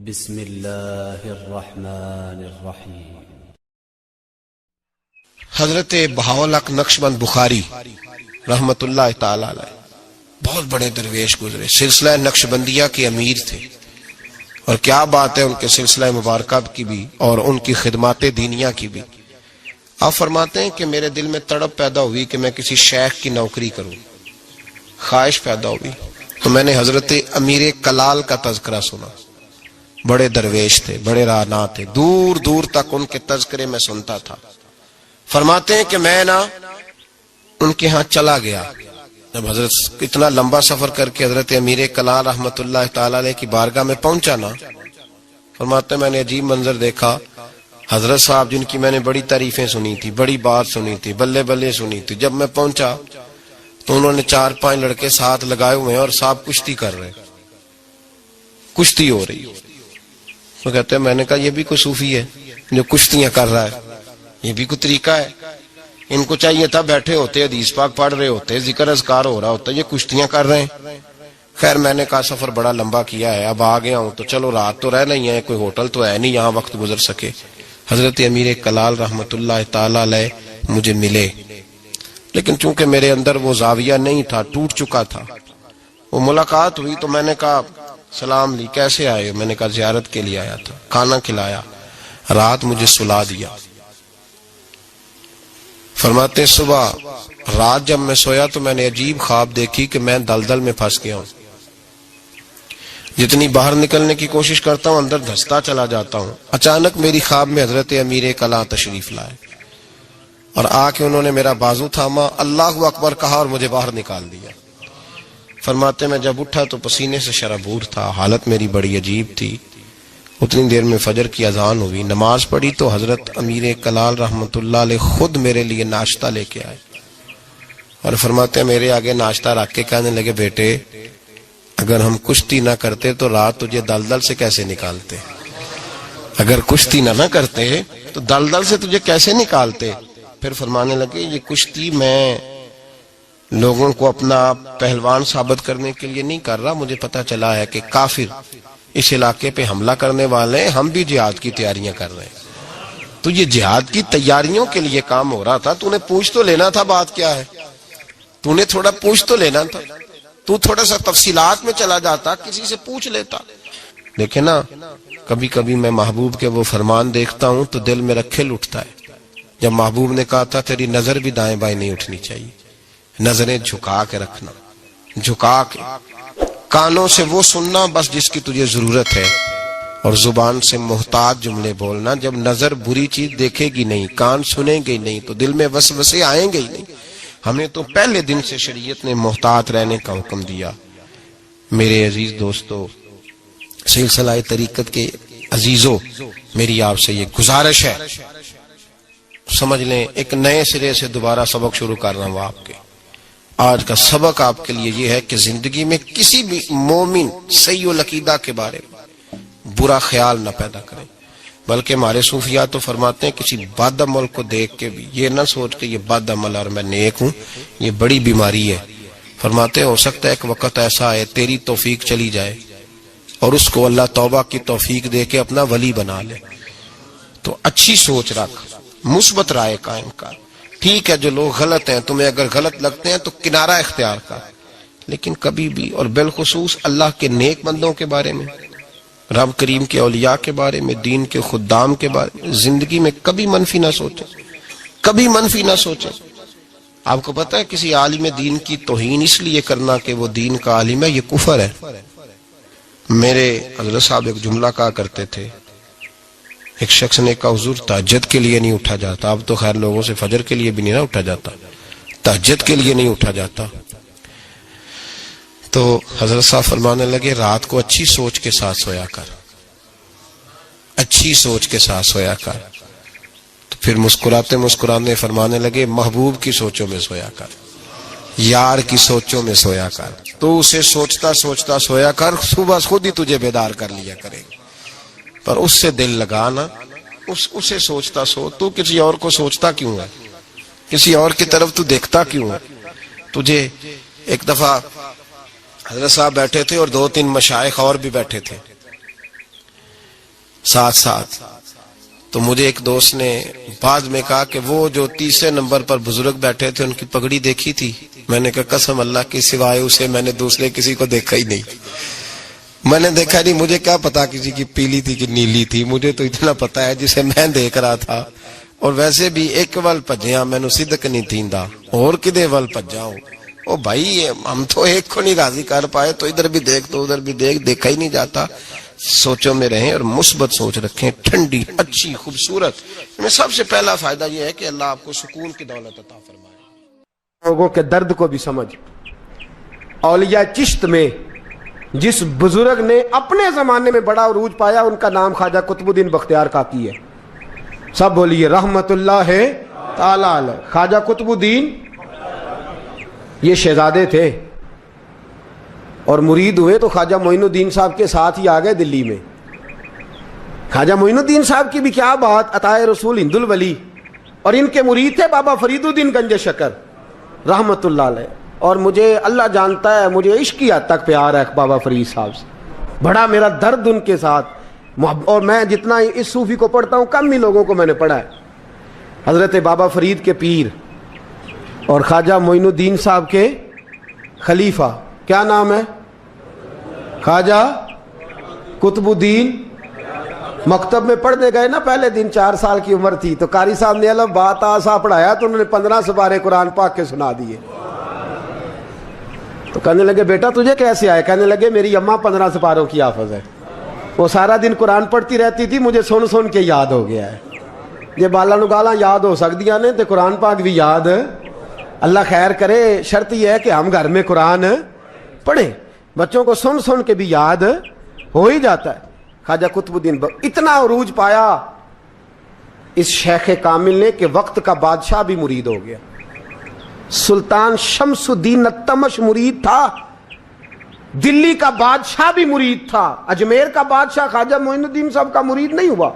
بسم اللہ الرحمن الرحیم۔ حضرت بہاولق نقشبند بخاری رحمت اللہ تعالی علیہ بہت بڑے درویش گزرے، سلسلہ نقشبندیہ کے امیر تھے، اور کیا بات ہے ان کے سلسلہ مبارکہ کی بھی اور ان کی خدمات دینیہ کی بھی۔ آپ فرماتے ہیں کہ میرے دل میں تڑپ پیدا ہوئی کہ میں کسی شیخ کی نوکری کروں، خواہش پیدا ہوئی تو میں نے حضرت امیر کلال کا تذکرہ سنا۔ بڑے درویش تھے، بڑے راہنما تھے، دور دور تک ان کے تذکرے میں سنتا تھا۔ فرماتے ہیں کہ میں ان کے ہاں چلا گیا، جب حضرت اتنا لمبا سفر کر کے حضرت امیر کلال رحمت اللہ تعالی علیہ کی بارگاہ میں پہنچا نا، فرماتے ہیں میں نے عجیب منظر دیکھا۔ حضرت صاحب جن کی میں نے بڑی تعریفیں سنی تھی، بڑی بات سنی تھی، بلے بلے سنی تھی، جب میں پہنچا تو انہوں نے 4-5 لڑکے ساتھ لگائے ہوئے ہیں اور صاحب کشتی کر رہے، کشتی ہو رہی۔ وہ کہتے ہیں میں نے کہا یہ بھی کوئی صوفی ہے جو کشتیاں کر رہا ہے، یہ بھی کوئی طریقہ ہے؟ ان کو چاہیے تھا بیٹھے ہوتے، حدیث پاک پڑھ رہے ہوتے، ذکر اذکار ہو رہا ہوتا، یہ کشتیاں کر رہے ہیں۔ خیر میں نے کہا سفر بڑا لمبا کیا ہے، اب آ گیا ہوں تو چلو رات تو رہ نہیں ہے، کوئی ہوٹل تو ہے نہیں یہاں وقت گزر سکے۔ حضرت امیر کلال رحمت اللہ تعالی علیہ مجھے ملے، لیکن چونکہ میرے اندر وہ زاویہ نہیں تھا، ٹوٹ چکا تھا۔ وہ ملاقات ہوئی تو میں نے کہا سلام لی، کیسے آئے؟ میں نے کہا زیارت کے لیے آیا تھا۔ کھانا کھلایا، رات مجھے سلا دیا۔ فرماتے صبح رات جب میں سویا تو میں نے عجیب خواب دیکھی کہ میں دلدل میں پھنس گیا ہوں، جتنی باہر نکلنے کی کوشش کرتا ہوں اندر دھستا چلا جاتا ہوں۔ اچانک میری خواب میں حضرت امیر کلال تشریف لائے اور آ کے انہوں نے میرا بازو تھاما، اللہ اکبر کہا اور مجھے باہر نکال دیا۔ فرماتے میں جب اٹھا تو پسینے سے شرابور تھا، حالت میری بڑی عجیب تھی۔ اتنی دیر میں فجر کی اذان ہوئی، نماز پڑھی تو حضرت امیر کلال رحمت اللہ علیہ خود میرے لیے ناشتہ لے کے آئے اور فرماتے ہیں میرے آگے ناشتہ رکھ کے کہنے لگے بیٹے اگر ہم کشتی نہ کرتے تو رات تجھے دلدل سے کیسے نکالتے، اگر کشتی نہ کرتے تو دلدل سے تجھے کیسے نکالتے۔ پھر فرمانے لگے یہ کشتی میں لوگوں کو اپنا پہلوان ثابت کرنے کے لیے نہیں کر رہا، مجھے پتا چلا ہے کہ کافر اس علاقے پہ حملہ کرنے والے ہیں، ہم بھی جہاد کی تیاریاں کر رہے ہیں۔ تو یہ جہاد کی تیاریوں کے لیے کام ہو رہا تھا، تو نے پوچھ تو لینا تھا بات کیا ہے، تو نے تھوڑا پوچھ تو لینا تھا، تو تھوڑا سا تفصیلات میں چلا جاتا، کسی سے پوچھ لیتا۔ لیکن نا کبھی کبھی میں محبوب کے وہ فرمان دیکھتا ہوں تو دل میرا کھل اٹھتا ہے۔ جب محبوب نے کہا تھا تیری نظر بھی دائیں بائیں نہیں اٹھنی چاہیے، نظریں جھکا کے رکھنا، جھکا کے، کانوں سے وہ سننا بس جس کی تجھے ضرورت ہے، اور زبان سے محتاط جملے بولنا۔ جب نظر بری چیز دیکھے گی نہیں، کان سنیں گے نہیں تو دل میں وسوسے آئیں گے ہی نہیں۔ ہمیں تو پہلے دن سے شریعت نے محتاط رہنے کا حکم دیا۔ میرے عزیز دوستو، سلسلہ طریقت کے عزیزوں، میری آپ سے یہ گزارش ہے، سمجھ لیں ایک نئے سرے سے دوبارہ سبق شروع کر رہا ہوں آپ کے۔ آج کا سبق آپ کے لیے یہ ہے کہ زندگی میں کسی بھی مومن سیء العقیدہ کے بارے میں برا خیال نہ پیدا کریں، بلکہ ہمارے صوفیاء تو فرماتے ہیں کسی بد عمل کو دیکھ کے بھی یہ نہ سوچ کہ یہ بد عمل اور میں نیک ہوں، یہ بڑی بیماری ہے۔ فرماتے ہیں ہو سکتا ہے ایک وقت ایسا ہے تیری توفیق چلی جائے اور اس کو اللہ توبہ کی توفیق دے کے اپنا ولی بنا لے، تو اچھی سوچ رکھ، مثبت رائے قائم کر۔ ٹھیک ہے جو لوگ غلط ہیں تمہیں اگر غلط لگتے ہیں تو کنارہ اختیار کر، لیکن کبھی بھی اور بالخصوص اللہ کے نیک بندوں کے بارے میں، رب کریم کے اولیاء کے بارے میں، دین کے خدام کے بارے میں زندگی میں کبھی منفی نہ سوچیں، کبھی منفی نہ سوچیں۔ آپ کو پتا ہے کسی عالم دین کی توہین اس لیے کرنا کہ وہ دین کا عالم ہے، یہ کفر ہے۔ میرے حضرت صاحب ایک جملہ کہا کرتے تھے، ایک شخص نے کہا حضور تہجد کے لیے نہیں اٹھا جاتا، اب تو خیر لوگوں سے فجر کے لیے بھی نہیں نہ اٹھا جاتا، تہجد کے لیے نہیں اٹھا جاتا۔ تو حضرت صاحب فرمانے لگے رات کو اچھی سوچ کے ساتھ سویا کر، اچھی سوچ کے ساتھ سویا کر۔ تو پھر مسکراتے مسکرانے فرمانے لگے محبوب کی سوچوں میں سویا کر، یار کی سوچوں میں سویا کر، تو اسے سوچتا سوچتا سویا کر، صبح خود ہی تجھے بیدار کر لیا کرے گا۔ پر اس سے دل لگانا، اسے سوچتا سو، تو کسی اور کو سوچتا کیوں ہے، کسی اور کی طرف تو دیکھتا کیوں ہے۔ تجھے ایک دفعہ حضرت صاحب بیٹھے تھے اور 2-3 مشائخ اور بھی بیٹھے تھے، ساتھ ساتھ. تو مجھے ایک دوست نے بعد میں کہا کہ وہ جو تیسرے نمبر پر بزرگ بیٹھے تھے ان کی پگڑی دیکھی تھی؟ میں نے کہا قسم اللہ کی سوائے اسے میں نے دوسرے کسی کو دیکھا ہی نہیں. میں نے دیکھا نہیں، مجھے کیا پتا کسی کی پیلی تھی کہ نیلی تھی، مجھے تو اتنا پتا ہے جسے میں دیکھ رہا تھا. اور ویسے بھی ایک ول پجیاں مینو صدق نہیں تھیندا اور کدے ول پجاؤں. او بھائی ہم تو ایک کو نہیں راضی کر پائے تو ادھر بھی دیکھ تو ادھر بھی دیکھ، دیکھا ہی نہیں جاتا. سوچوں میں رہیں اور مثبت سوچ رکھیں، ٹھنڈی اچھی خوبصورت. میں سب سے پہلا فائدہ یہ ہے کہ اللہ آپ کو سکون کی دولت عطا فرمائے. لوگوں کے درد کو بھی سمجھ. اولیاء چشت میں جس بزرگ نے اپنے زمانے میں بڑا عروج پایا ان کا نام خواجہ قطب الدین بختیار کاکی ہے. سب بولیے رحمت اللہ تعالی علیہ. خواجہ قطب الدین یہ شہزادے تھے اور مرید ہوئے تو خواجہ معین الدین صاحب کے ساتھ ہی آ گئے دلی میں. خواجہ معین الدین صاحب کی بھی کیا بات، عطائے رسول ہند الولی. اور ان کے مرید تھے بابا فرید الدین گنج شکر رحمت اللہ علیہ. اور مجھے اللہ جانتا ہے مجھے عشق کی حد تک پیار ہے بابا فرید صاحب سے، بڑا میرا درد ان کے ساتھ. اور میں جتنا اس صوفی کو پڑھتا ہوں کم ہی لوگوں کو میں نے پڑھا ہے. حضرت بابا فرید کے پیر اور خواجہ معین الدین صاحب کے خلیفہ کیا نام ہے؟ خواجہ قطب الدین. مکتب میں پڑھنے گئے نا پہلے دن، 4 سال کی عمر تھی تو قاری صاحب نے الف با تا سا پڑھایا تو انہوں نے 15 سپارے قرآن پاک کے سنا دیے. تو کہنے لگے بیٹا تجھے کیسے آئے؟ کہنے لگے میری اماں 15 سپاروں کی حافظ ہے، وہ سارا دن قرآن پڑھتی رہتی تھی، مجھے سن سن کے یاد ہو گیا ہے. یہ بالا نگالا یاد ہو سکدیاں نے تو قرآن پاک بھی یاد. اللہ خیر کرے، شرط یہ ہے کہ ہم گھر میں قرآن پڑھیں، بچوں کو سن سن کے بھی یاد ہو ہی جاتا ہے. خواجہ قطب الدین اتنا عروج پایا اس شیخ کامل نے کہ وقت کا بادشاہ بھی مرید ہو گیا. سلطان شمس الدین التمش مرید تھا، دلی کا بادشاہ بھی مرید تھا. اجمیر کا بادشاہ خواجہ معین الدین صاحب کا مرید نہیں ہوا،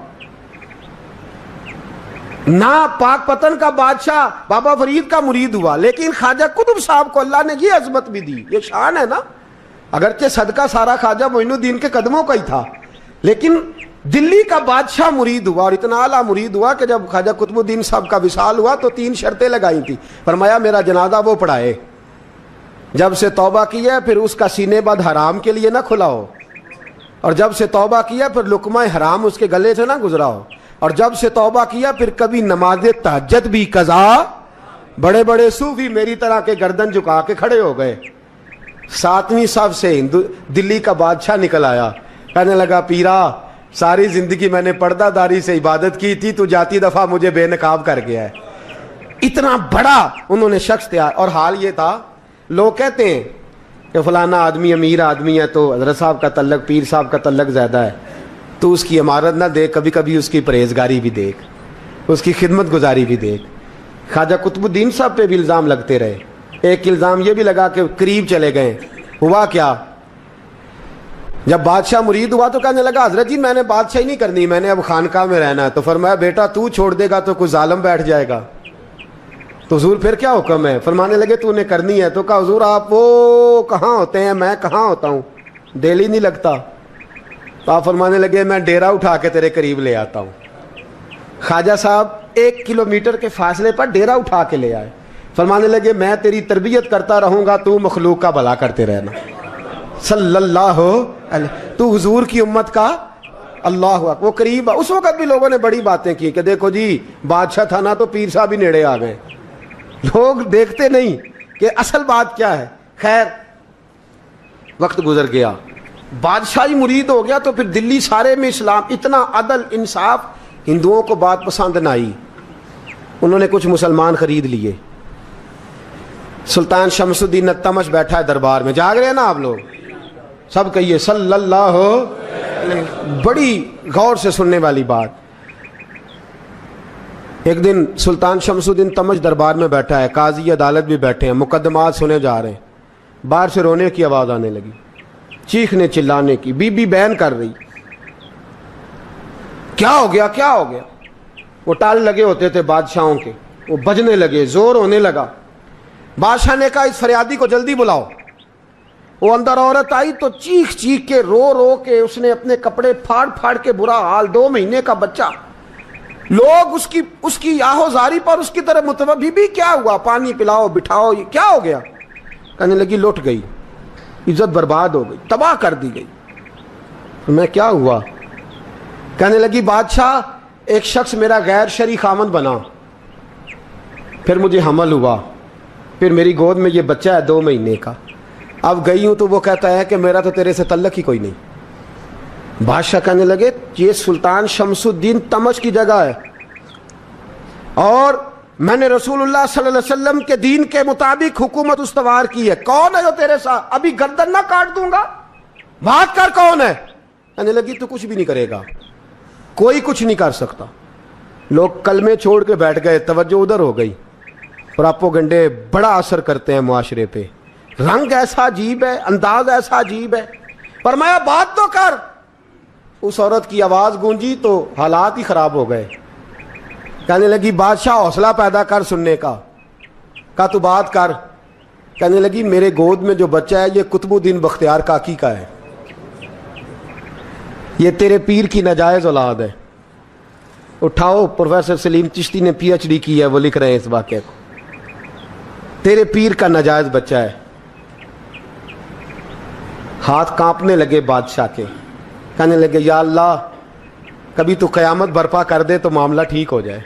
نہ پاک پتن کا بادشاہ بابا فرید کا مرید ہوا. لیکن خواجہ قطب صاحب کو اللہ نے یہ عظمت بھی دی، یہ شان ہے نا. اگرچہ صدقہ سارا خواجہ معین الدین کے قدموں کا ہی تھا، لیکن دلی کا بادشاہ مرید ہوا. اور اتنا اعلیٰ مرید ہوا کہ جب خواجہ قطب الدین صاحب کا وصال ہوا تو 3 شرطیں لگائی تھی. فرمایا میرا جنازہ وہ پڑھائے، جب سے توبہ کی ہے پھر اس کا سینے بد حرام کے لیے نہ کھلا ہو، اور جب سے توبہ کیا پھر لقمہ حرام اس کے گلے سے نہ گزرا ہو، اور جب سے توبہ کیا پھر کبھی نماز تہجد بھی قضا. بڑے بڑے صوفی میری طرح کے گردن جھکا کے کھڑے ہو گئے. 7ویں صف سے دلی کا بادشاہ نکل آیا، کہنے لگا پیرا ساری زندگی میں نے پردہ داری سے عبادت کی تھی، تو جاتی دفعہ مجھے بے نقاب کر گیا ہے. اتنا بڑا انہوں نے شخص تھا. اور حال یہ تھا، لوگ کہتے ہیں کہ فلانا آدمی امیر آدمی ہے تو حضرت صاحب کا تعلق پیر صاحب کا تعلق زیادہ ہے، تو اس کی عمارت نہ دیکھ، کبھی کبھی اس کی پرہیزگاری بھی دیکھ، اس کی خدمت گزاری بھی دیکھ. خواجہ قطب الدین صاحب پہ بھی الزام لگتے رہے. ایک الزام یہ بھی لگا کہ قریب چلے گئے. ہوا کیا، جب بادشاہ مرید ہوا تو کہنے لگا حضرت جی میں نے بادشاہی نہیں کرنی، میں نے اب خانقاہ میں رہنا ہے. تو فرمایا بیٹا تو چھوڑ دے گا تو کوئی ظالم بیٹھ جائے گا. تو حضور پھر کیا حکم ہے؟ فرمانے لگے تو نے کرنی ہے. تو کہا حضور آپ وہ کہاں ہوتے ہیں، میں کہاں ہوتا ہوں، دل ہی نہیں لگتا. تو آپ فرمانے لگے میں ڈیرا اٹھا کے تیرے قریب لے آتا ہوں. خواجہ صاحب 1 کلومیٹر کے فاصلے پر ڈیرا اٹھا کے لے آئے. فرمانے لگے میں تیری تربیت کرتا رہوں گا، تو مخلوق کا بھلا کرتے رہنا. صلی اللہ علیہ، تو حضور کی امت کا اللہ اکبر. وہ قریب اس وقت بھی لوگوں نے بڑی باتیں کی کہ دیکھو جی بادشاہ تھا نا تو پیر صاحب ہی نیڑے آ گئے. لوگ دیکھتے نہیں کہ اصل بات کیا ہے. خیر وقت گزر گیا، بادشاہی مرید ہو گیا تو پھر دلی سارے میں اسلام، اتنا عدل انصاف. ہندوؤں کو بات پسند نہ آئی، انہوں نے کچھ مسلمان خرید لیے. سلطان شمس الدین التمش بیٹھا ہے دربار میں، جاگ رہے ہیں نا آپ لوگ سب، کہیے صلی اللہ علیہ. بڑی غور سے سننے والی بات. ایک دن سلطان شمس الدین تمش دربار میں بیٹھا ہے، قاضی عدالت بھی بیٹھے ہیں، مقدمات سنے جا رہے ہیں. باہر سے رونے کی آواز آنے لگی، چیخنے چلانے کی. بی بی بیان کر رہی، کیا ہو گیا کیا ہو گیا. وہ ٹال لگے ہوتے تھے بادشاہوں کے، وہ بجنے لگے، زور ہونے لگا. بادشاہ نے کہا اس فریادی کو جلدی بلاؤ. वो अंदर औरत आई तो चीख चीख के रो रो के उसने अपने कपड़े फाड़ फाड़ के, बुरा हाल, 2 महीने का बच्चा। लोग उसकी आहोजारी पर उसकी तरह मुतवज्जह, बीबी क्या हुआ, पानी पिलाओ बिठाओ, ये क्या हो गया? कहने लगी लुट गई, इज्जत बर्बाद हो गई, तबाह कर दी गई। मैं क्या हुआ? कहने लगी बादशाह एक शख्स मेरा गैर शरई खामन बना, फिर मुझे हमल हुआ, फिर मेरी गोद में ये बच्चा है 2 महीने का। अब गई हूं तो वो कहता है कि मेरा तो तेरे से तल्लक ही कोई नहीं। बादशाह कहने लगे ये सुल्तान शमसुद्दीन तमश की जगह है और मैंने रसूलुल्लाह सल्लल्लाहु अलैहि वसल्लम के दीन के मुताबिक हुकूमत उस्तवार की है। कौन है जो तेरे साथ? अभी गर्दन ना काट दूंगा, बात कर, कौन है? कहने लगी तू कुछ भी नहीं करेगा, कोई कुछ नहीं कर सकता। लोग कलमे छोड़ के बैठ गए, तवज्जो उधर हो गई। प्रोपेगेंडे बड़ा असर करते हैं मुआशरे पे, रंग ऐसा अजीब है, अंदाज ऐसा अजीब है। फरमाया बात तो कर। उस औरत की आवाज गूंजी तो हालात ही खराब हो गए। कहने लगी बादशाह हौसला पैदा कर सुनने का तू बात कर। कहने लगी मेरे गोद में जो बच्चा है ये कुतुबुद्दीन बख्तियार काकी का है, ये तेरे पीर की नाजायज औलाद है। उठाओ, प्रोफेसर सलीम चिश्ती ने PhD की है, वो लिख रहे हैं इस वाक़े को। तेरे पीर का नाजायज बच्चा है। हाथ कांपने लगे बादशाह के। कहने लगे या अल्लाह कभी तू क़यामत बर्पा कर दे तो मामला ठीक हो जाए,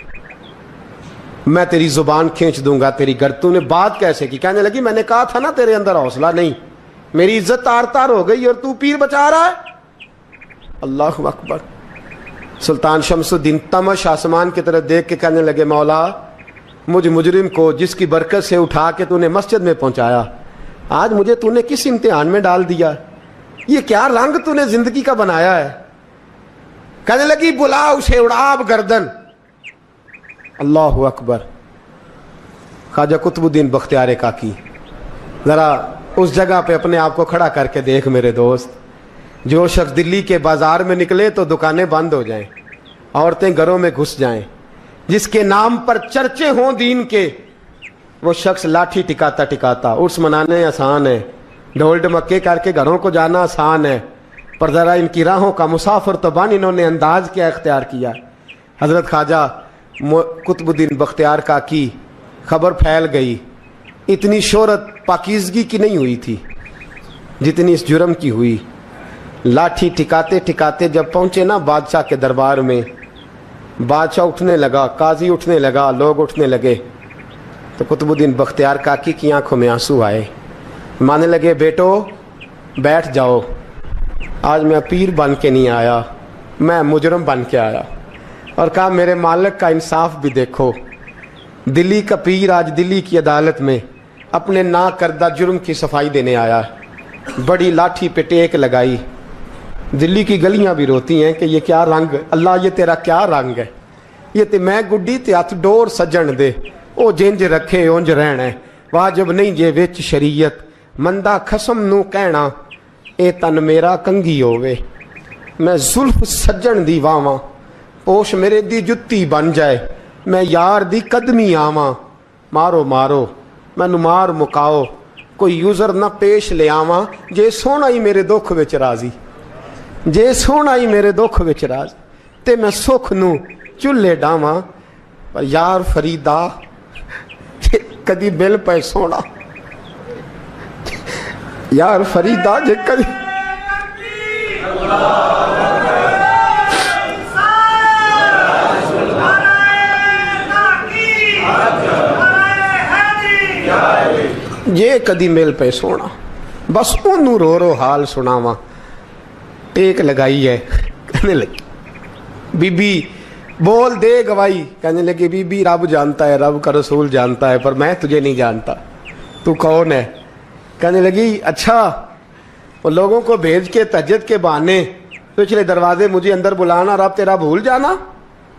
मैं तेरी जुबान खींच दूंगा तेरी घर। तूने बात कैसे की? कहने लगी मैंने कहा था ना तेरे अंदर हौसला नहीं, मेरी इज्जत तार तार हो गई और तू पीर बचा रहा है। अल्लाहु अकबर। सुल्तान शमसुद्दीन तमश आसमान की तरफ देख के कहने लगे मौला मुझ मुजरिम को जिसकी बरकत से उठा के तूने मस्जिद में पहुंचाया, आज मुझे तूने किस इम्तिहान में डाल दिया? ये क्या रंग तूने जिंदगी का बनाया है? कहने लगी बुला उसे, उड़ाब गर्दन। अल्लाहु अकबर। ख्वाजा कुतुबुद्दीन बख्तियार काकी, जरा उस जगह पे अपने आप को खड़ा करके देख मेरे दोस्त। जो शख्स दिल्ली के बाजार में निकले तो दुकानें बंद हो जाएं, औरतें घरों में घुस जाएं, जिसके नाम पर चर्चे हों दीन के, वो शख्स लाठी टिकाता टिकाता। उर्स मनाने आसान है, ढोल ढमक्के करके घरों को जाना आसान है, पर ज़रा इनकी राहों का मुसाफिर तो बन इन्होंने अंदाज क्या इख्तियार किया। हज़रत ख्वाजा कुतुबुद्दीन बख्तियार काकी, खबर फैल गई। इतनी शोहरत पाकीज़गी की नहीं हुई थी जितनी इस जुर्म की हुई। लाठी टिकाते टिकाते जब पहुंचे ना बादशाह के दरबार में, बादशाह उठने लगा, काजी उठने लगा, लोग उठने लगे, तो कुतुबुद्दीन बख्तियार काकी की आंखों में आंसू आए। मानने लगे बेटो बैठ जाओ, आज मैं पीर बन के नहीं आया, मैं मुजरम बन के आया। और कहा मेरे मालिक का इंसाफ भी देखो, दिल्ली का पीर आज दिल्ली की अदालत में अपने ना करदा जुर्म की सफाई देने आया। बड़ी लाठी पे टेक लगाई। दिल्ली की गलियां भी रोती हैं कि ये क्या रंग, अल्लाह ये तेरा क्या रंग है? ये ते मैं गुड्डी ते हथ डोर सजन दे, ओ जिंज रखे उंज रहना, वाजिब नहीं जे विच शरीयत, मंदा खसम नू कहना ए तन मेरा कंगी होवे। मैं जुल्फ सज्जन दी वावां, पोश मेरे दी जुत्ती बन जाए, मैं यार दी कदमी आवां। मारो मारो मैनू मार मुकाओ, कोई यूजर ना पेश ले आवां, जे सोहना ही मेरे दुख विच राजी, जे सोहना ही मेरे दुख विच राज, ते मैं सुख नू चुल्हे डावां। पर यार फरीदा कदी मिल पे सोना, यार फरीदा जे कदी जे कदी मिल पे सोना, बस ओनू रो रो हाल सुनावा। टेक लगाई है। कहने लगी बीबी बोल दे गवाही। कहने लगी बीबी रब जानता है, रब का रसूल जानता है, पर मैं तुझे नहीं जानता, तू कौन है? कहने लगी अच्छा वो लोगों को भेज के तहज्जुद के बहाने पिछले दरवाजे मुझे अंदर बुलाना, रब तेरा भूल जाना।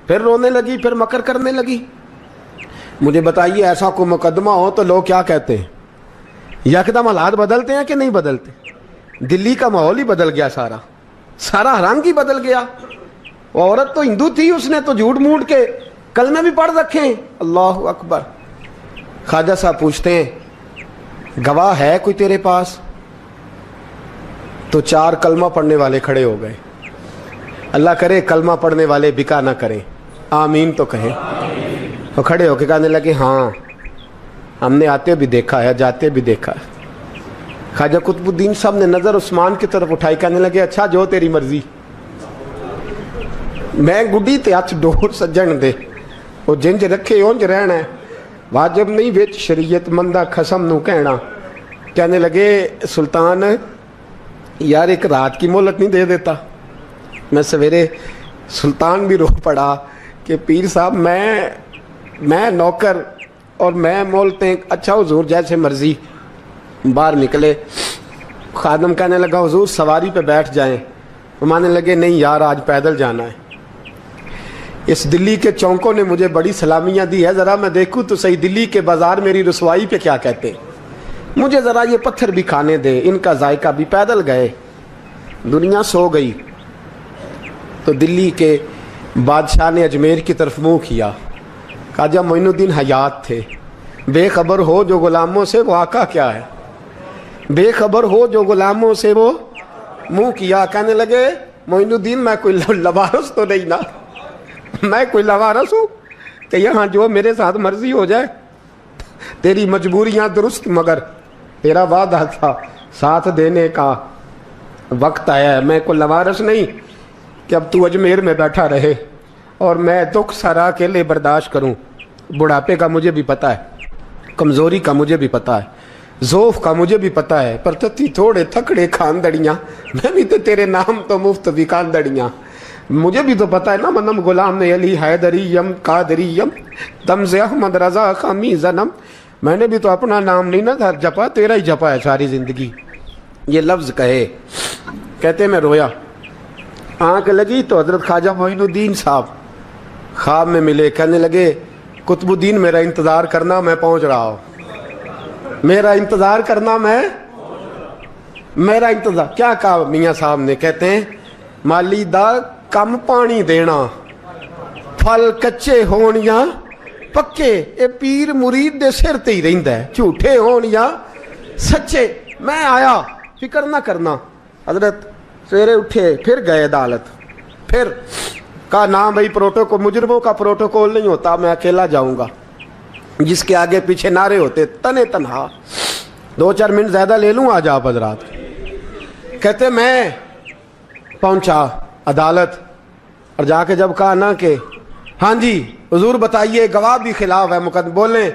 फिर रोने लगी, फिर मकर करने लगी। मुझे बताइए ऐसा कोई मुकदमा हो तो लोग क्या कहते हैं? यकदम हालात बदलते हैं कि नहीं बदलते? दिल्ली का माहौल ही बदल गया, सारा सारा रंग ही बदल गया। वो औरत तो हिंदू थी, उसने तो झूठ मूठ के कलमे भी पढ़ रखे हैं। अल्लाह अकबर। ख्वाजा साहब पूछते हैं गवाह है कोई तेरे पास? तो 4 कलमा पढ़ने वाले खड़े हो गए। अल्लाह करे कलमा पढ़ने वाले बिका ना करें, आमीन तो कहें। तो खड़े होके कहने लगे हाँ हमने आते भी देखा है, जाते भी देखा है। ख्वाजा कुतुबुद्दीन साहब ने नज़र उस्मान की तरफ उठाई, कहने लगे अच्छा जो तेरी मर्जी, मैं गुड्डी ते हथ डोर सज्जन दे, वो जिंज रखे उंज रहना है, वाजिब नहीं विच शरीयत मंदा खसम नू कहना। कहने लगे सुल्तान यार एक रात की मोहलत नहीं दे देता। मैं सवेरे सुल्तान भी रो पड़ा कि पीर साहब मैं नौकर और मैं मोलते, अच्छा हुजूर जैसे मर्जी। बाहर निकले, खादम कहने लगा हुजूर सवारी पे बैठ जाएं। मानने लगे नहीं यार आज पैदल जाना है। इस दिल्ली के चौंकों ने मुझे बड़ी सलामियाँ दी है, ज़रा मैं देखूँ तो सही दिल्ली के बाज़ार मेरी रसवाई पे क्या कहते, मुझे ज़रा ये पत्थर भी खाने दे, इनका जायका भी। पैदल गए, दुनिया सो गई तो दिल्ली के बादशाह ने अजमेर की तरफ मुँह किया। ख्वाजा मोइनुद्दीन हयात थे। बेखबर हो जो गुलामों से वो आका क्या है, बेखबर हो जो गुलामों से वो मुँह किया। कहने लगे मोइनुद्दीन मैं कोई लवारस तो नहीं ना, मैं कोई लवारस हूँ कि यहाँ जो मेरे साथ मर्जी हो जाए। तेरी मजबूरियाँ दुरुस्त, मगर तेरा वादा था साथ देने का, वक्त आया है। मैं कोई लवारस नहीं कि अब तू अजमेर में बैठा रहे और मैं दुख सारा अकेले बर्दाश्त करूँ। बुढ़ापे का मुझे भी पता है, कमज़ोरी का मुझे भी पता है, ज़ोफ़ का मुझे भी पता है, पर तत्ती थोड़े थकड़े खानदड़ियाँ, मैं भी तो तेरे नाम तो मुफ्त भी खानदड़ियाँ। मुझे भी तो पता है ना मनम गुलाम ने अली हैदरीयम कादरीयम तमज़े अहमद रज़ा खामी जन्म। मैंने भी तो अपना नाम नहीं ना जपा, तेरा ही जपा है सारी ज़िंदगी। ये लफ्ज़ कहे, कहते मैं रोया। आँख लगी तो हज़रत ख्वाजा मोइनुद्दीन साहब ख्वाब में मिले। कहने लगे कुतुबुद्दीन मेरा इंतज़ार करना, मैं पहुँच रहा हूँ। मेरा इंतज़ार करना, मेरा इंतज़ार। क्या कहा मियाँ साहब ने? कहते हैं माली दा कम पानी देना, फल कच्चे होण या पक्के, ये पीर मुरीद दे सिर ते ही रहिंदा है, झूठे होण या सच्चे। मैं आया, फिक्र ना करना। हजरत सवेरे उठे, फिर गए अदालत, फिर कहा ना भाई प्रोटोकॉल, मुजरमों का प्रोटोकॉल नहीं होता, मैं अकेला जाऊंगा। जिसके आगे पीछे नारे होते तने तनहा। 2-4 मिनट ज़्यादा ले लूँ आज आप हजरात। कहते मैं पहुंचा अदालत और जाके जब कहा ना कि हाँ जी हुजूर बताइए, गवाह भी खिलाफ है, मुकदमे बोलें,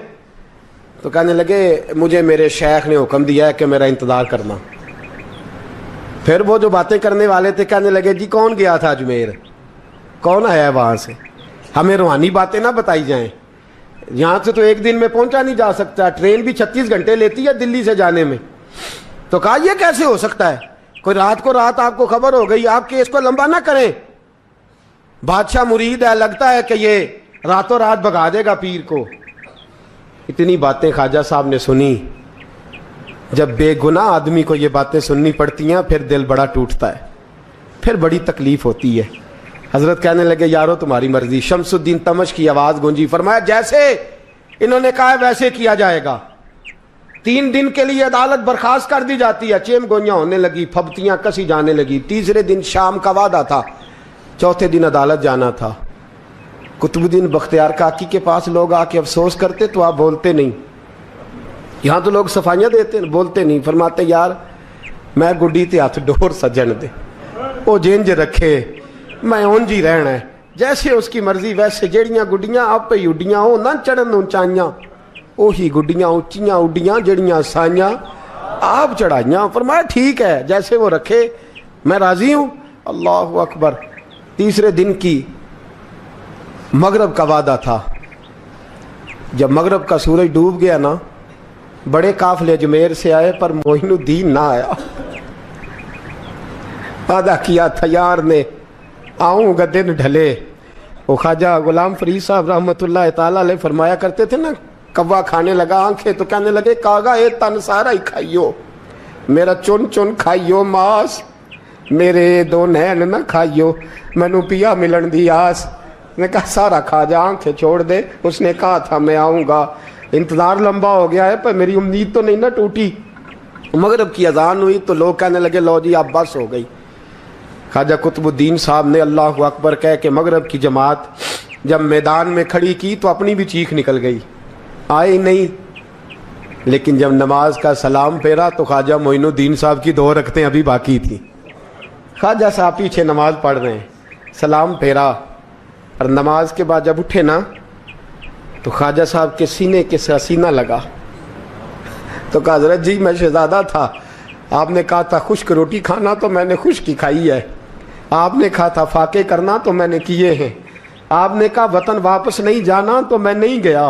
तो कहने लगे मुझे मेरे शेख ने हुक्म दिया है कि मेरा इंतज़ार करना। फिर वो जो बातें करने वाले थे कहने लगे जी कौन गया था अजमेर, कौन आया है वहाँ से, हमें रूहानी बातें ना बताई जाएं। यहाँ से तो एक दिन में पहुँचा नहीं जा सकता, ट्रेन भी 36 घंटे लेती है दिल्ली से जाने में। तो कहा यह कैसे हो सकता है, कोई रात को रात आपको खबर हो गई, आप केस को लंबा ना करें। बादशाह मुरीद है, लगता है कि ये रातों रात भगा देगा पीर को। इतनी बातें ख्वाजा साहब ने सुनी। जब बेगुनाह आदमी को ये बातें सुननी पड़ती हैं फिर दिल बड़ा टूटता है, फिर बड़ी तकलीफ होती है। हजरत कहने लगे यारो तुम्हारी मर्जी। शमसुद्दीन तमश की आवाज़ गूंजी, फरमाया जैसे इन्होंने कहा है वैसे किया जाएगा। 3 दिन के लिए अदालत बर्खास्त कर दी जाती है। चेम गोइयाँ होने लगी, फबतियाँ कसी जाने लगी। तीसरे दिन शाम का वादा था, चौथे दिन अदालत जाना था। कुतुबुद्दीन बख्तियार काकी के पास लोग आके अफसोस करते तो आप बोलते नहीं। यहाँ तो लोग सफाइयाँ देते बोलते नहीं। फरमाते यार मैं गुड्डी ते हथ डोर सजन दे, वो जिंज रखे मैं उंज ही रहना है, जैसे उसकी मर्जी वैसे। जड़ियाँ गुड्डियाँ आप ही उड्डियाँ हो ना चढ़न उचाइयाँ, ਉਹੀ गुड्डियाँ उच्चियाँ उड्डियाँ जड़ियाँ साइयाँ आप चढ़ाइयाँ। फरमाया ठीक है जैसे वो रखे मैं राजी हूँ। अल्लाह अकबर। तीसरे दिन की मगरब का वादा था। जब मगरब का सूरज डूब गया ना, बड़े काफले अजमेर से आए पर मोइनुद्दीन ना आया। वादा किया था यार ने आऊँगा दिन ढले। वो ख्वाजा गुलाम फरीद साहब रहमतुल्लाह ताला अलैह फरमाया करते थे ना, कौवा खाने लगा आंखें तो कहने लगे कागा ये तन सारा ही खाइयो, मेरा चुन चुन खाइयो मास, मेरे 2 नैन ना खाइयो, मैनू पिया मिलन दी आस। ने कहा सारा खा जा, आंखें छोड़ दे। उसने कहा था मैं आऊँगा। इंतज़ार लंबा हो गया है पर मेरी उम्मीद तो नहीं ना टूटी। मगरब की अजान हुई तो लोग कहने लगे लो जी अब बस हो गई। ख्वाजा कुतुबुद्दीन साहब ने अल्लाह अकबर कह के मगरब की जमात जब मैदान में खड़ी की तो अपनी भी चीख निकल गई, आए नहीं। लेकिन जब नमाज का सलाम फेरा तो ख्वाजा मोइनुद्दीन साहब की 2 रकतें अभी बाकी थी। ख्वाजा साहब पीछे नमाज पढ़ रहे हैं, सलाम फेरा और नमाज के बाद जब उठे ना तो ख्वाजा साहब के सीने के सीना लगा। तो कहा हज़रत जी मैं शहजादा था, आपने कहा था खुश्क रोटी खाना तो मैंने खुश्क ही खाई है, आपने कहा था फाके करना तो मैंने किए हैं, आपने कहा वतन वापस नहीं जाना तो मैं नहीं गया।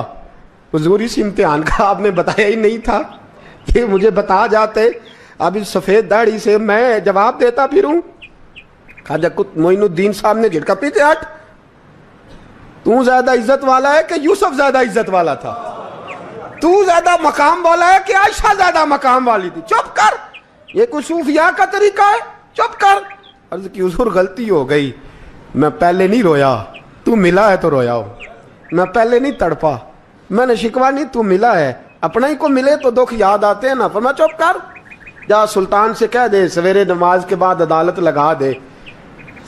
हुजूर इस इम्तिहान का आपने बताया ही नहीं था, ये मुझे बता जाते अब इस सफ़ेद दाढ़ी से मैं जवाब देता फिरूं। ख्वाजा मोइनुद्दीन साहब ने झटका, पीछे हट, तू ज्यादा इज्जत वाला है कि यूसुफ ज्यादा इज्जत वाला था? तू ज्यादा मकाम वाला है कि आयशा ज्यादा मकाम वाली थी? चुप कर, ये कुछ सूफिया का तरीका है, चुप कर। अर्ज की हुजूर गलती हो गई, मैं पहले नहीं रोया, तू मिला है तो रोया हो, मैं पहले नहीं तड़पा, मैंने शिकवा नहीं, तू मिला है, अपना ही को मिले तो दुख याद आते हैं ना। फरमा चुप कर, जा सुल्तान से कह दे सवेरे नमाज के बाद अदालत लगा दे।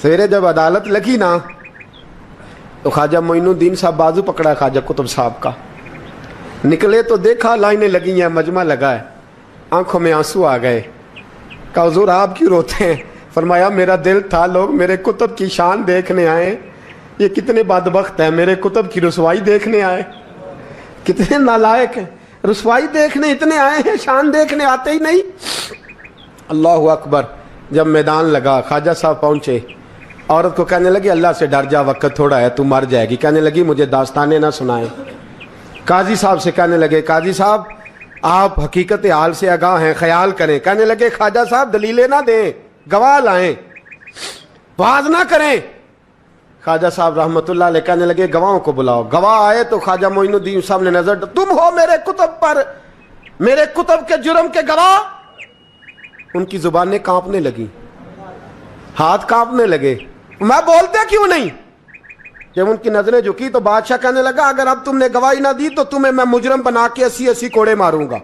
सवेरे जब अदालत लगी ना तो ख्वाजा मोइनुद्दीन साहब बाजू पकड़ा ख्वाजा कुतुब साहब का, निकले तो देखा लाइनें लगी हैं, मजमा लगा है, आंखों में आंसू आ गए। कहा हुजूर आप क्यों रोते हैं? फरमाया मेरा दिल था लोग मेरे कुतुब की शान देखने आए, ये कितने बदबख्त हैं, मेरे कुतुब की रुसवाई देखने आए, कितने नालायक हैं, रुसवाई देखने इतने आए हैं, शान देखने आते ही नहीं। अल्लाह अकबर। जब मैदान लगा ख्वाजा साहब पहुंचे, औरत को कहने लगी अल्लाह से डर जा, वक्त थोड़ा है, तू मर जाएगी। कहने लगी मुझे दास्ताने ना सुनाए। काजी साहब से कहने लगे काजी साहब आप हकीकत हाल से आगाह हैं, ख्याल करें। कहने लगे ख्वाजा साहब दलीलें ना दें, गवाह लाएं, वाज ना करें। ख्वाजा साहब रहमतुल्लाह अलैह कहने लगे गवाहों को बुलाओ। गवाह आए तो ख्वाजा मोइनुद्दीन साहब ने नजर, तुम हो मेरे कुतुब पर, मेरे कुतुब के जुर्म के गवाह। उनकी जुबानें कांपने लगी, हाथ कांपने लगे, मैं बोलते क्यों नहीं? जब उनकी नजरें झुकी तो बादशाह कहने लगा अगर अब तुमने गवाही ना दी तो तुम्हें मैं मुजरम बना के 80-80 कोड़े मारूंगा।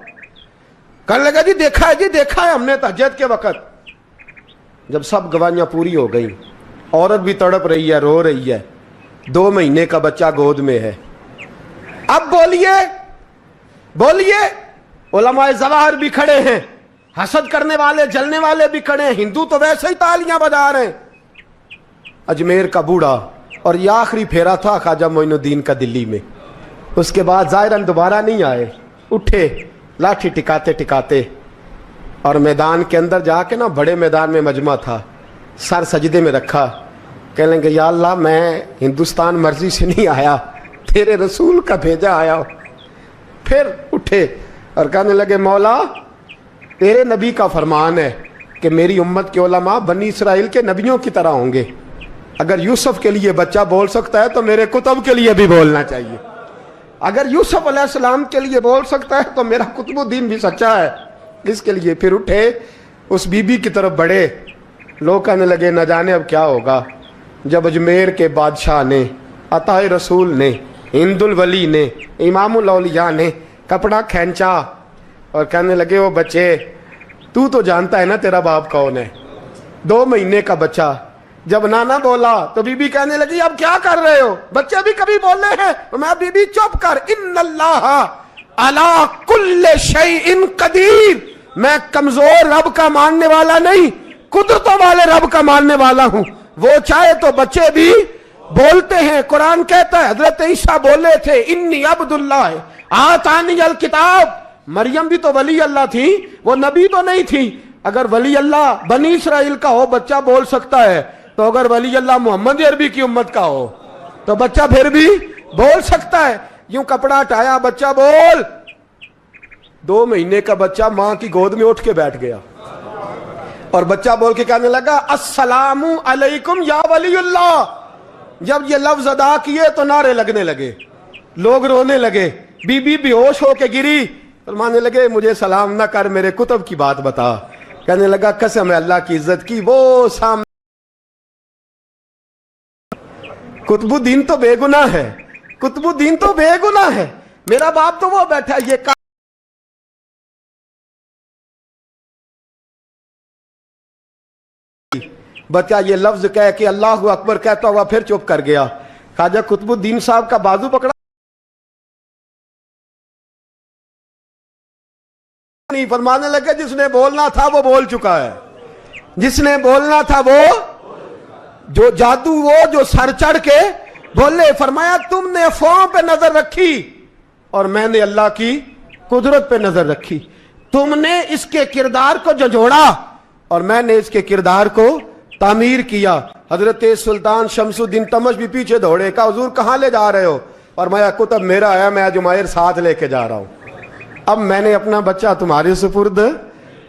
कहने लगा जी देखा है, जी देखा है हमने तहज्जुद के वक्त। जब सब गवाहियां पूरी हो गई, औरत भी तड़प रही है, रो रही है, 2 महीने का बच्चा गोद में है। अब बोलिए बोलिए, उलमाए ज़वाहिर भी खड़े हैं, हसद करने वाले जलने वाले भी खड़े हैं, हिंदू तो वैसे ही तालियां बजा रहे हैं। अजमेर का बूढ़ा, और ये आखिरी फेरा था ख्वाजा मोइनुद्दीन का दिल्ली में। उसके बाद ज़ाहिरन दोबारा नहीं आए, उठे लाठी टिकाते टिकाते और मैदान के अंदर जाके ना, बड़े मैदान में मजमा था, सर सजदे में रखा, कह लेंगे या अल्लाह मैं हिंदुस्तान मर्जी से नहीं आया, तेरे रसूल का भेजा आया। फिर उठे और कहने लगे मौला तेरे नबी का फरमान है कि मेरी उम्मत के उलमा बनी इसराइल के नबियों की तरह होंगे। अगर यूसुफ के लिए बच्चा बोल सकता है तो मेरे कुतुब के लिए भी बोलना चाहिए। अगर यूसुफ अलैहिस्सलाम के लिए बोल सकता है तो मेरा कुतुबुद्दीन भी सच्चा है, इसके लिए। फिर उठे, उस बीबी की तरफ बढ़े। लोग कहने लगे न जाने अब क्या होगा। जब अजमेर के बादशाह ने, अताए रसूल ने, हिंदुल वली ने, इमामुल औलिया ने कपड़ा खींचा और कहने लगे वो बच्चे तू तो जानता है ना तेरा बाप कौन है? 2 महीने का बच्चा। जब नाना बोला तो बीबी कहने लगी अब क्या कर रहे हो? बच्चे भी कभी बोल रहे हैं। मैं बीबी चुप कर, इन्नल्लाह अला कुल्ले शैइन कदीर, मैं कमजोर रब का मानने वाला नहीं, कुदरतों वाले रब का मानने वाला हूं। वो चाहे तो बच्चे भी बोलते हैं। कुरान कहता है हजरत ईसा बोले थे इन्नी अब्दुल्लाह आतानी अल किताब। मरियम भी तो वली अल्लाह थी, वो नबी तो नहीं थी। अगर वली अल्लाह बनी इसराइल का हो बच्चा बोल सकता है, तो अगर वली अल्लाह मोहम्मद अरबी की उम्मत का हो तो बच्चा फिर भी बोल सकता है। यूं कपड़ा हटाया, बच्चा बोल। 2 महीने का बच्चा मां की गोद में उठ के बैठ गया और बच्चा बोल के कहने लगा अस्सलामु अलैकुम या वलीउल्लाह। जब ये लफ्ज अदा किए तो नारे लगने लगे, लोग रोने लगे। बीबी बेहोश होके गिरी, फरमाने लगे मुझे सलाम ना कर, मेरे कुतुब की बात बता। कहने लगा कसम है अल्लाह की इज्जत की, वो सामने कुतुबुद्दीन तो बेगुनाह है, कुतुबुद्दीन तो बेगुनाह है, मेरा बाप तो वो बैठा है। ये बच्चा ये लफ्ज कह के अल्लाह अकबर कहता हुआ फिर चुप कर गया। ख्वाजा कुतुबुद्दीन साहब का बाजू पकड़ा नहीं, फरमाने लगे जिसने बोलना था वो बोल चुका है, जिसने बोलना था वो, जो जादू वो जो सर चढ़ के बोले। फरमाया तुमने अफवाहों पे नजर रखी और मैंने अल्लाह की कुदरत पे नजर रखी। तुमने इसके किरदार को झंझोड़ा और मैंने इसके किरदार को तामीर किया। हजरत सुल्तान शमसुद्दीन तमश भी पीछे दौड़े, कहा हुजूर कहां ले जा रहे हो? और मैं कुतुब मेरा है, मैं जुमैर साथ लेके जा रहा हूं। अब मैंने अपना बच्चा तुम्हारे सुपुर्द,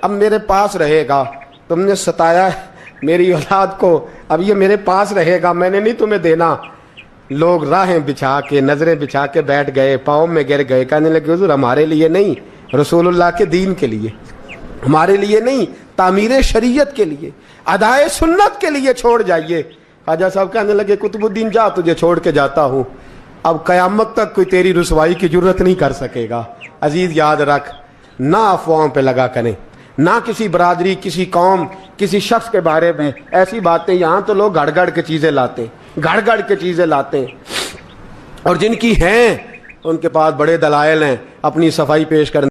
अब मेरे पास रहेगा। तुमने सताया मेरी औलाद को, अब ये मेरे पास रहेगा, मैंने नहीं तुम्हें देना। लोग राहें बिछा के, नजरें बिछा के बैठ गए, पाँव में गिर गए, कहने लगे हुजूर हमारे लिए नहीं, रसूलुल्लाह के दीन के लिए, हमारे लिए नहीं, तामीर शरीयत के लिए, अदाए सुन्नत के लिए छोड़ जाइए। ख्वाजा साहब कहने लगे कुतुबुद्दीन जा, तुझे छोड़ के जाता हूं, अब कयामत तक कोई तेरी रुसवाई की जरूरत नहीं कर सकेगा। अजीज याद रख, ना अफवाहों पे लगा करें, ना किसी बरादरी, किसी कौम, किसी शख्स के बारे में ऐसी बातें। यहां तो लोग गड़ गड़ के चीजें लाते, गड़ गड़ के चीजें लाते, और जिनकी हैं उनके पास बड़े दलाइल हैं अपनी सफाई पेश करने।